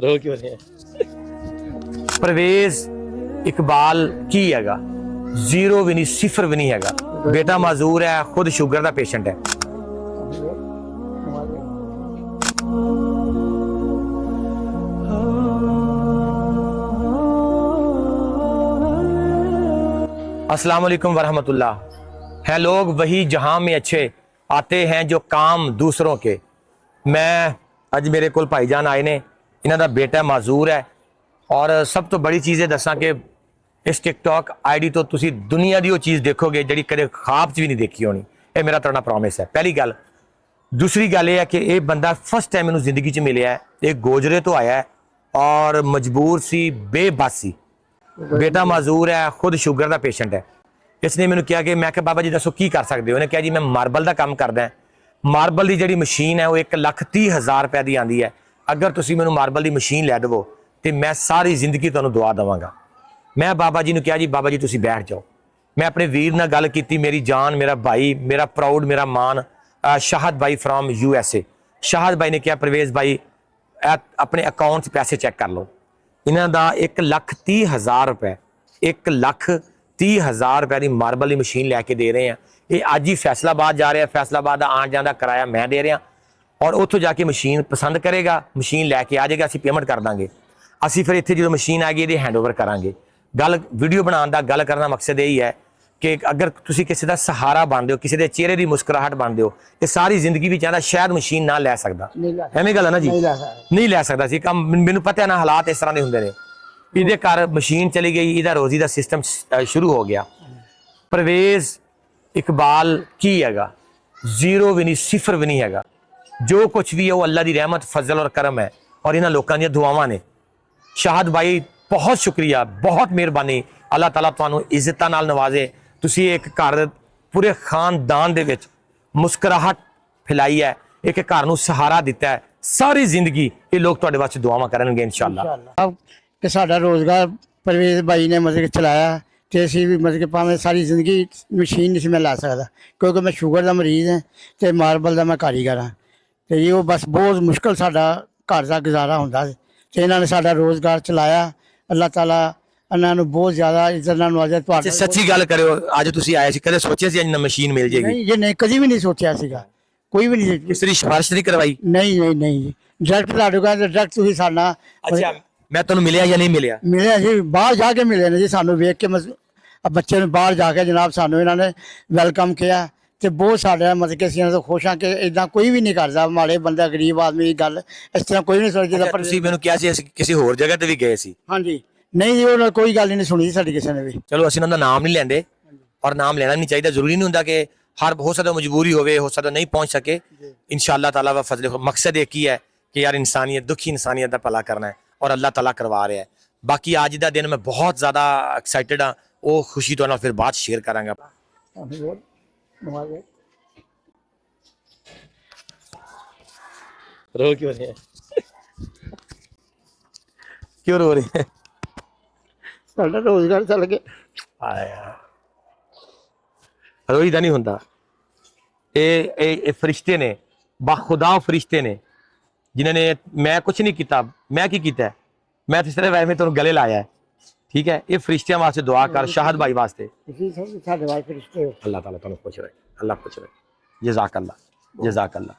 रो क्यों रहे हैं? परवेज इकबाल की हैगा, जीरो भी नहीं, सिफर भी नहीं हैगा। बेटा माजूर है, खुद शुगर का पेशेंट है। अस्सलाम वालेकुम वरहमतुल्लाह। हैं लोग वही जहां में अच्छे, आते हैं जो काम दूसरों के। मैं अज मेरे को भाईजान आए ने, इन्हों का बेटा माजूर है। और सब तो बड़ी चीज़ है दसा कि इस टिकटॉक आईडी तो तुसी दुनिया की वो चीज़ देखोगे जी कदे ख्वाब च भी नहीं देखी होनी। ये मेरा तुहाडा प्रॉमिस है। पहली गल। दूसरी गल यह है कि यह बंदा फर्स्ट टाइम मैनूं जिंदगी च मिलिया है। ये गोजरे तो आया है और मजबूर सी, बेबस सी। बेटा माजूर है, खुद शुगर का पेशेंट है। इसने मैंने कहा कि मैं बाबा जी दसो की कर सकते हो। उन्हें कहा जी मैं मार्बल का काम करदा। मार्बल की जी मशीन है वो 1,30,000 रुपए की आती है। अगर तुम मैं मार्बल की मशीन लै दवो तो मैं सारी जिंदगी तुहानूं दुआ देवांगा। मैं बाबा जी ने कहा जी बाबा जी तुम बैठ जाओ। मैं अपने वीर नाल गल की, मेरी जान, मेरा भाई, मेरा प्राउड, मेरा मान, शाहद भाई फ्राम USA। शाहद भाई ने कहा परवेज भाई अपने अकाउंट पैसे चैक कर लो। इन्हों का 1,30,000 रुपए, 1,30,000 रुपए की मार्बल की मशीन लैके दे रहे हैं। ये अज ही फैसलाबाद जा रहा है, फैसलाबाद का आन जाने का किराया मैं दे रहा और उत्थों जाके मशीन पसंद करेगा, मशीन लैके आ जाएगा, असीं पेमेंट कर देंगे। असीं फिर इत्थे जो मशीन आ गई ये हैंड ओवर करांगे। गल वीडियो बनाने का, गल करने का मकसद यही है कि अगर तुसीं किसी का सहारा बनते हो, किसी के चेहरे की मुस्कुराहट बनते हो, ये सारी जिंदगी भी चाहता शायद मशीन ना लै सकता। एवें गल है ना जी, नहीं लै सकता सी। कम मैनूं पता है ना, हालात इस तरह के होंगे ने। इहदे घर मशीन चली गई, इहदा रोजी का सिस्टम शुरू हो गया। परवेज इकबाल की हैगा, जीरो भी नहीं, सिफर भी नहीं हैगा। जो कुछ भी है वो अल्लाह की रहमत, फजल और करम है और इन्हां लोकां दी दुआवां ने। शाहद भाई बहुत शुक्रिया, बहुत मेहरबानी। अल्लाह ताला तुहानूं इज्जतां नाल नवाजे। तुसीं एक घर पूरे खानदान दे विच मुस्कुराहट फैलाई है, एक घर नूं सहारा दिता है। सारी जिंदगी ये लोग तुहाडे वास्ते दुआवां करनगे इंशाअल्लाह। कि साडा रोज़गार परवेज भाई ने मतलब कि चलाया तो असीं भी मतलब कि भावें सारी जिंदगी मशीन नहीं मैं लै सकदा, क्योंकि मैं शुगर का मरीज़ है तो मार्बल का मैं कारीगर हाँ। तो ये बस बहुत मुश्किल साडा घर का गुजारा होंदा सी ते इन्हां ने साडा रोज़गार चलाया। अल्लाह ताला इन्हां नूं बहुत ज़्यादा इज्जत नाल नवाजे। तुहाडा सच्ची गल करो, अज तुसीं आए सी, कदे सोचिया सी अज मशीन मिल जाएगी? नहीं, ये नहीं, कभी भी नहीं सोचा सीगा, कोई भी नहीं। किसी की सिफारिश नहीं करवाई? नहीं नहीं नहीं, डायरेक्ट तुहाडे कोल डायरेक्ट तुसीं साडा अच्छा, मैं तुहानूं मिलिया या नहीं मिलिया? मिले जी, बाहर जाके मिले ने जी। सानू वेख के बच्चे ने बाहर जाके जनाब सानू इन्होंने वेलकम किया तो बहुत साढ़े मतलब कि असीं तो खुश हाँ कि इदा कोई भी नहीं करता। माड़े बंदा गरीब आदमी की गल इस तरह कोई नहीं सोचता। पर तुसीं मैनूं कहा सी असीं किसी होर जगह ते भी गए सी? हाँ जी, नहीं जी, उन्होंने कोई गल नहीं सुनी साडी किसी ने भी। चलो असीं उन्हां दा नाम नहीं लैंदे और नाम लेना नहीं चाहिए। जरूरी नहीं हुंदा कि हर, हो सकता मजबूरी होवे, हो सकता नहीं पहुंच सके। इंशाअल्लाह ताला वा फजल, मकसद एक ही है कि यार इंसानियत, दुखी इंसानियत का भला करना है और अल्लाह ताला करवा रहा है। बाकी आज का दिन मैं बहुत ज़्यादा एक्साइटेड हाँ, वो खुशी तो फिर बात शेयर करांगा। रो क्यों रहे हैं? क्यों रो रहे हैं? साडा रोजगार चल गया। आया रोई नहीं होंदा। ये फरिश्ते ने, बाखुदा फरिश्ते ने जिन्होंने, मैं कुछ नहीं किया। मैं की किया है? मैं तो सिर्फ वैसे तुहानूं गले लाया है। ठीक है, ये फरिश्तियां वास्ते दुआ कर, शाहद भाई वास्ते। साडे वास्ते फरिश्ते हो। अल्लाह ताला तुहानूं खुश रखे, अल्लाह खुश रखे। जज़ाक अल्लाह, जज़ाक अल्लाह।